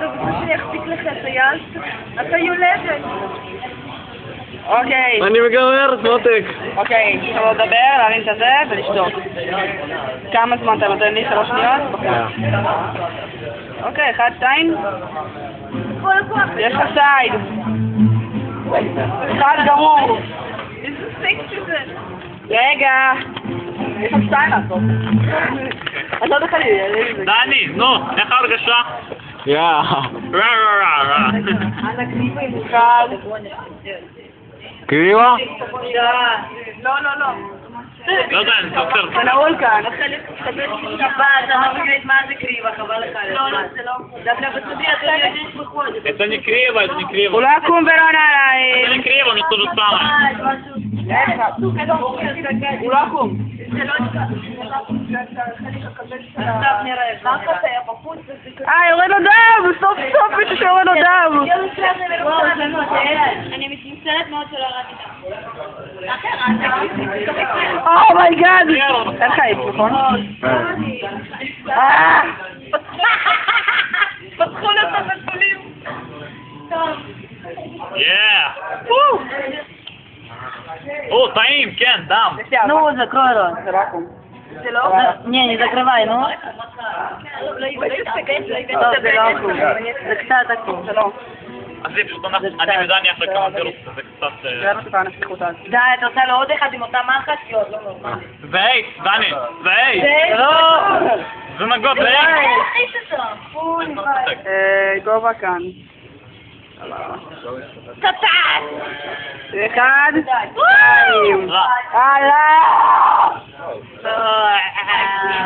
טוב, אני אחזיק לך את היד. אתה יולדת. אוקיי. אני מגמר, מותק. אוקיי, עכשיו לדבר, להרים את הזה ולשתות. כמה זמן אתה נותן לי? 3 שניות? אוקיי, 1, 2. כל הכוח. יש לך סייד. 1 גמור. איזה סקס זה. רגע. יש לך 2 לעשות. אז לא דחה לי. דני, נו, איך ההרגשה? יא. רע. אחד. קריבה? לא. לא יודע, אני סופר. זה נעול כאן. אתה לא מבין מה זה קריבה, חבל לך. לא, זה לא. דווקא בסודי אתה יודעים בחודש. Это не криво, это не криво. הוא לא יקום ולא נעלה. Это не криво, но то же самое. הוא לא יקום. יורד לו דם! סוף סוף מישהו שיורד לו דם! אני מתנצלת מאוד שלא ראיתי אומייגאד! אין לך עץ, נכון? פתחו לו את הבתולים. טוב. О, טעים, כן, דם. נו, закрой рот. זה לא יקום. זה לא? Не закрывай, נו. טוב, זה לא יקום. זה קצת יקום. זה לא. אז זה פשוט אני ודני אחרי כמה פירוס, זה קצת... זה לא מסוכן, נפתחו אותה. די, אתה עושה לו עוד אחד עם אותה מחט? לא נורמלי. זה אייס, דני, זה אייס. לא! זה נגוד לאייס. גובה כאן. קטן! 1, 2. הלאה!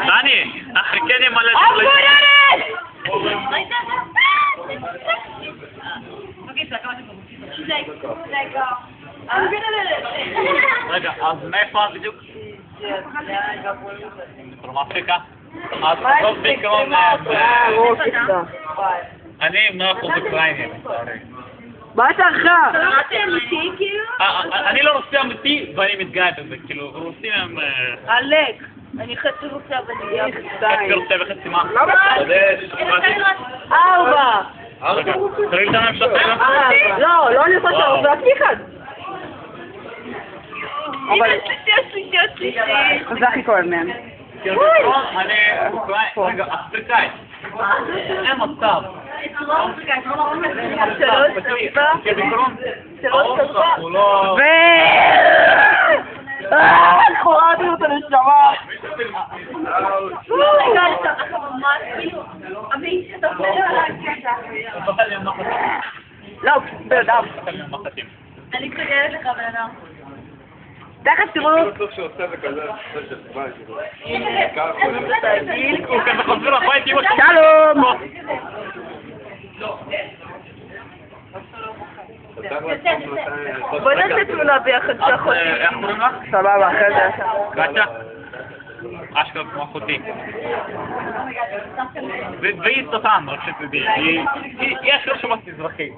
דני, אחרי כן ימלא רגע, אז מאיפה בדיוק? דרום אפריקה? אז זאת בעיקרון... אני עם 100% אוקראיני. מה אתה אחר? אתה אמיתי כאילו? אני לא רוסי אמיתי ואני מתגאה בזה, כאילו, רוסים הם... עלק. אני חצי רוצה ואני גם חצי רוצה וחצי מה? לא ארבע! רגע, תראי את הממשלה שלנו? לא, אני עושה שלוש, זה עצמי אחד. הנה, שלישי. זה הכי כואב מהם. אני אוקראיני, רגע, אפריקאי. אין מצב. חורדתי אותה נשמה. לא, בלדם. אני מסתכלת לך בן אדם. תכף תראו. שלום. בוא נעשה תמונה ביחד שאחותי. איך קוראים לך? סבבה, אחרי זה. גטה? אשכרה כמו אחותי. והיא סטטן, רק שתדעי. היא אשכרה שבת מזרחית.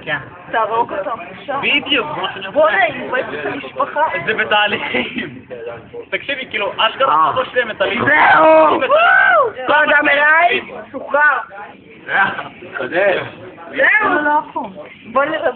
כן. תהרוג אותו. בדיוק, כמו שאני בוא רוצה. נעים, בוא נעים את המשפחה. זה בתהליכים. תקשיבי, כאילו, אשכרה לא שלם את הליך. זהו! כל אדם אליי, סוכר. חדש. זהו! בוא נראה.